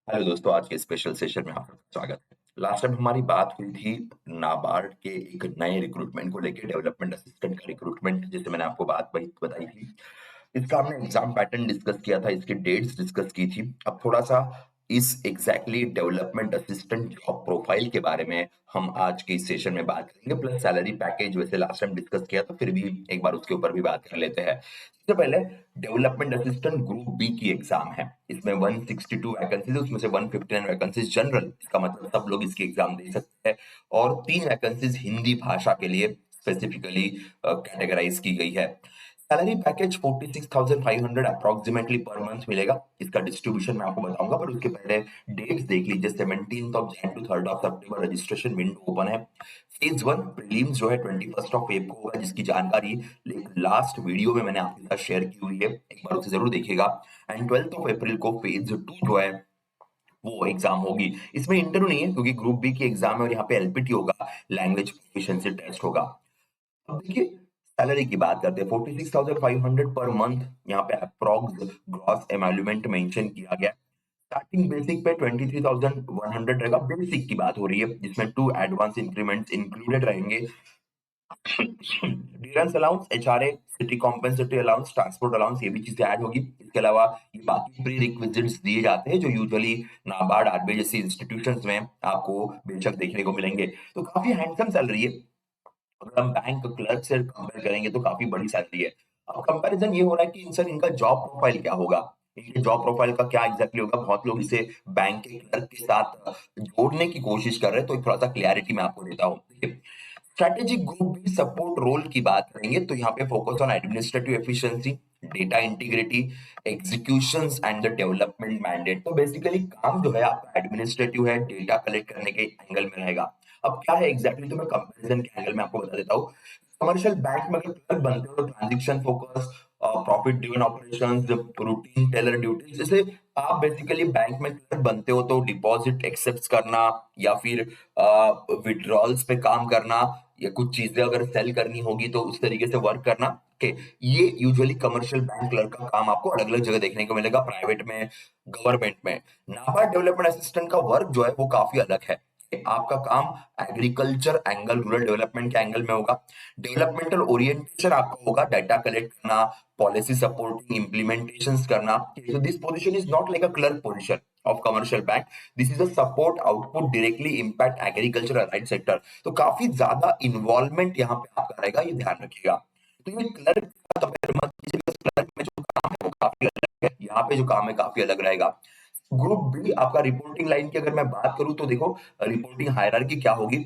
Hello दोस्तों, आज के स्पेशल सेशन में आपका स्वागत है। लास्ट टाइम हमारी बात हुई थी नाबार्ड के एक नए रिक्रूटमेंट को लेके, डेवलपमेंट असिस्टेंट का रिक्रूटमेंट, जैसे मैंने आपको बात वही बताई थी। इसका हमने एग्जाम पैटर्न डिस्कस किया था, इसकी डेट्स डिस्कस की थी। अब थोड़ा-सा इस exactly development assistant job profile के बारे में हम आज के इस सेशन में बात करेंगे, प्लस सैलरी पैकेज वैसे लास्ट टाइम डिस्कस किया था, फिर भी एक बार उसके ऊपर भी बात कर लेते हैं। सबसे पहले डेवलपमेंट असिस्टेंट ग्रुप बी की एग्ज़ाम है। इसमें 162 वैकेंसीज़ है, उसमें से 159 वैकेंसीज़ जनरल, इसका मतलब सब लोग इसकी एग्ज़ाम दे सकते हैं, और 3 वैकेंसीज़ हिंदी भाषा के लिए स्पेसिफिकली कैटेगराइज़ की गई है। Salary package 46,500 approximately per month मिलेगा। इसका डिस्ट्रीब्यूशन मैं आपको बताऊंगा, पर उसके पहले डेट्स देख लीजिए। 17th of Jan to 3rd of September registration window open है। फेज 1 प्रीलिम्स जो है 21st ऑफ अप्रैल को होगा, जिसकी जानकारी लास्ट वीडियो में मैंने आपके साथ शेयर की हुई है, एक बार उसे जरूर देखिएगा। एंड 12th ऑफ अप्रैल को फेज 2 जो है वो एग्जाम होगी। इसमें इंटरव्यू नहीं है, क्योंकि ग्रुप बी की एग्जाम है और यहाँ पे एलपीटी होगा, लैंग्वेज प्रोफिशिएंसी टेस्ट होगा। अब देखिए, सैलरी की बात करते हैं। 46,500 पर मंथ यहाँ पे अप्रॉक्स ग्रॉस एमोल्यूमेंट मेंशन किया गया है। स्टार्टिंग बेसिक पे 23,100 रहेगा। बेसिक की बात हो रही है, जिसमें 2 एडवांस इंक्रीमेंट्स इंक्लूडेड रहेंगे। Dearness allowance, HRA, city compensatory allowance, transport allowance, ये भी चीजें ऐड होगी। इसके अलावा ये बाकी प्री रिक्विजिट्स दिए जाते हैं, जो यूजुअली नाबार्ड, आरबीआई जैसी इंस्टीट्यूशंस में आपको बेशक देखने को मिलेंगे। तो काफी हैंडसम सैलरी है। अगर हम बैंक क्लर्क से कंपेयर करेंगे तो काफी बड़ी सैलरी है। अब कंपैरिजन ये हो रहा है कि सर इनका जॉब प्रोफाइल क्या होगा, इनके जॉब प्रोफाइल का क्या एग्जैक्टली होगा। बहुत लोग इसे बैंक के क्लर्क के साथ जोड़ने की कोशिश कर रहे हैं, तो थोड़ा सा क्लैरिटी मैं आपको देता हूँ। स्ट्रेटेजिक ग्रुप भी सपोर्ट रोल की बात करेंगे तो यहाँ पे focus on administrative efficiency, data integrity, executions and the development mandate. तो बेसिकली काम जो है आपका एडमिनिस्ट्रेटिव है, डेटा कलेक्ट करने के एंगल में रहेगा। अब क्या है एग्जैक्टली, तो मैं कंपैरिजन के एंगल में आपको बता देता हूँ। कमर्शियल बैंक में अगर क्लर्क बनते हो तो transaction focus, profit driven operations, routine teller duties. जैसे आप बेसिकली बैंक में क्लर्क बनते हो तो डिपॉजिट एक्सेप्ट करना, या फिर विड्रॉल्स पे काम करना, या कुछ चीजें अगर सेल करनी होगी तो उस तरीके से वर्क करना। ओके, ये यूजुअली कमर्शियल बैंक क्लर्क का काम आपको अलग अलग जगह देखने को मिलेगा, प्राइवेट में, गवर्नमेंट में। नाबार्ड डेवलपमेंट असिस्टेंट का वर्क जो है वो काफी अलग है। आपका काम एग्रीकल्चर एंगल, रूरल डेवलपमेंट के एंगल में होगा। डेवलपमेंटल ओरिएंटेशन आपका होगा, डाटा कलेक्ट करना, पॉलिसी सपोर्टिंग, इम्प्लीमेंटेशंस करना। So this position is not like a clerk position of commercial bank. This is a support output directly impact agriculture allied sector. तो काफी ज्यादा इन्वॉल्वमेंट यहाँ पे आपका रहेगा, ये ध्यान रखिएगा। तो ये क्लर्क का कंपेयर मत कीजिए, क्लर्क में जो काम है वो काफी अलग है, यहाँ पे जो काम है काफी अलग रहेगा। ग्रुप बी आपका रिपोर्टिंग लाइन की अगर मैं बात करूं तो देखो, रिपोर्टिंग हायरार्की क्या होगी।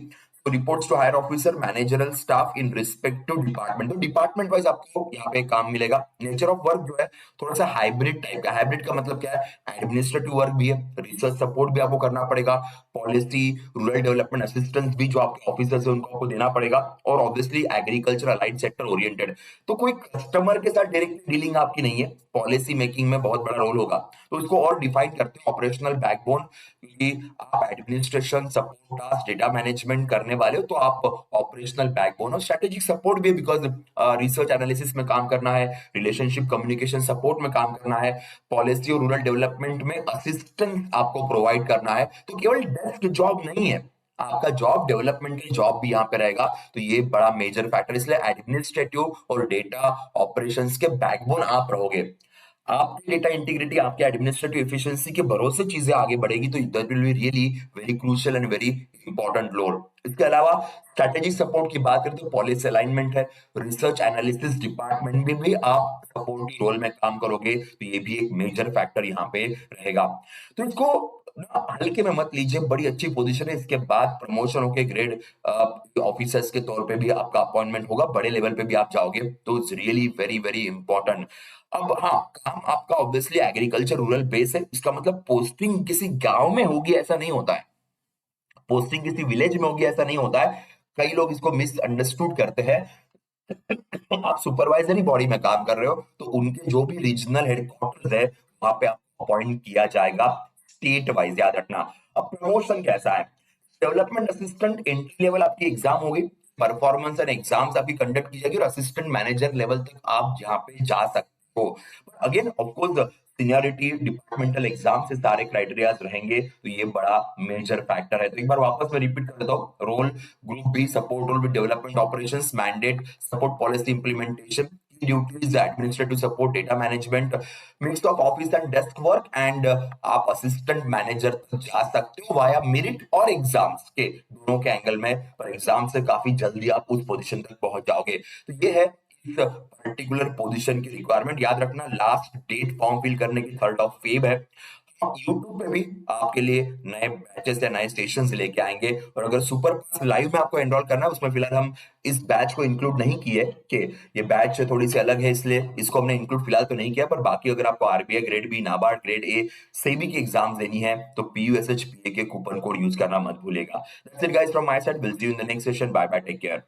तो reports to higher officer, managerial staff in respective department. तो डिपार्टमेंट वाइज आपको यहाँ पे काम मिलेगा। नेचर ऑफ वर्क जो है थोड़ा सा हाइब्रिड टाइप का। हाइब्रिड का मतलब क्या है, एडमिनिस्ट्रेटिव वर्क भी है, रिसर्च सपोर्ट भी आपको करना पड़ेगा, पॉलिसी, रूरल डेवलपमेंट असिस्टेंस भी जो आपके ऑफिसर्स है उनको आपको देना पड़ेगा, और obviously agriculture allied sector oriented. तो कोई कस्टमर के साथ डायरेक्ट डीलिंग आपकी नहीं है, पॉलिसी मेकिंग में बहुत बड़ा रोल होगा। तो इसको और डिफाइन करते हैं ऑपरेशनल बैकबोन, क्योंकि आप administration, support task, data management करने वाले हो तो आप ऑपरेशनल बैकबोन। और स्ट्रेटेजिक सपोर्ट भी, बिकॉज रिसर्च एनालिसिस में काम करना है, रिलेशनशिप कम्युनिकेशन सपोर्ट में काम करना है, पॉलिसी और रूरल डेवलपमेंट में असिस्टेंस आपको प्रोवाइड करना है। तो केवल डेस्क जॉब नहीं है, आपका जॉब डेवलपमेंट की जॉब भी यहाँ पे रहेगा। तो ये बड़ा मेजर फैक्टर, इसलिए एडमिनिस्ट्रेटिव और डेटा ऑपरेशंस के बैकबोन आप रहोगे। आपकी डेटा इंटीग्रिटी, आपके एडमिनिस्ट्रेटिव एफिशिएंसी के भरोसे चीजें आगे बढ़ेगी, तो that will be really very crucial and very important role. इसके अलावा स्ट्रेटेजिक सपोर्ट की बात करें तो पॉलिसी अलाइनमेंट है, रिसर्च एनालिसिस डिपार्टमेंट में भी आप सपोर्टिव रोल में काम करोगे, तो ये भी एक मेजर फैक्टर यहाँ पे रहेगा। तो इसको ना हल्के में मत लीजिए, बड़ी अच्छी पोजीशन है। इसके बाद प्रमोशन होके ग्रेड ऑफिसर्स के तौर पे भी आपका अपॉइंटमेंट होगा, बड़े लेवल पे भी आप जाओगे, तो it's really very very important. अब हाँ, काम आपका ऑब्वियसली एग्रीकल्चर रूरल बेस है, इसका मतलब पोस्टिंग किसी गांव में होगी ऐसा नहीं होता है, पोस्टिंग किसी विलेज में होगी ऐसा नहीं होता है। कई लोग इसको मिसअंडरस्टूड करते हैं। आप सुपरवाइजरी बॉडी में काम कर रहे हो तो उनके जो भी रीजनल हेडक्वार्टर्स है वहां पे आपको अपॉइंट किया जाएगा, स्टेट वाइज, याद रखना। अब प्रमोशन कैसा है, डेवलपमेंट असिस्टेंट एंट्री लेवल आपकी एग्जाम होगी, परफॉर्मेंस एंड एग्जाम्स आपकी कंडक्ट की जाएगी, और असिस्टेंट मैनेजर लेवल तक आप जहाँ पे जा सकते हो। Again of course seniority, departmental exam से सारे क्राइटेरियाज रहेंगे, तो ये बड़ा मेजर फैक्टर है। तो एक बार वापस मैं रिपीट कर देता हूँ। Role group B support role with development operations, mandate support policy implementation, duties administrative support, data management, mix of office and desk work, and आप असिस्टेंट मैनेजर तक जा सकते हो वाया मेरिट और एग्जाम्स के दोनों के एंगल में, पर एग्जाम से काफी जल्दी आप उस पोजीशन तक पहुंच जाओगे। तो ये है इस पर्टिकुलर पोजीशन की रिक्वायरमेंट। याद रखना लास्ट डेट फॉर्म फिल करने की 3rd ऑफ फेब है। हम यूट्यूब पे भी आपके लिए नए बैचेस या नए स्टेशन लेके आएंगे, और अगर सुपर फास्ट लाइव में आपको एनरोल करना है, उसमें फिलहाल हम इस बैच को इंक्लूड नहीं किए कि ये बैच थोड़ी सी अलग है, इसलिए इसको हमने इंक्लूड फिलहाल तो नहीं किया। पर बाकी अगर आपको RBI grade B, NABARD grade A, SEBI की एग्जाम देनी है, तो पीयूएसएच पीए के कूपन कोड यूज करना मत भूलेगा। That's it guys from my side, will see you in the next session. Bye bye, take care.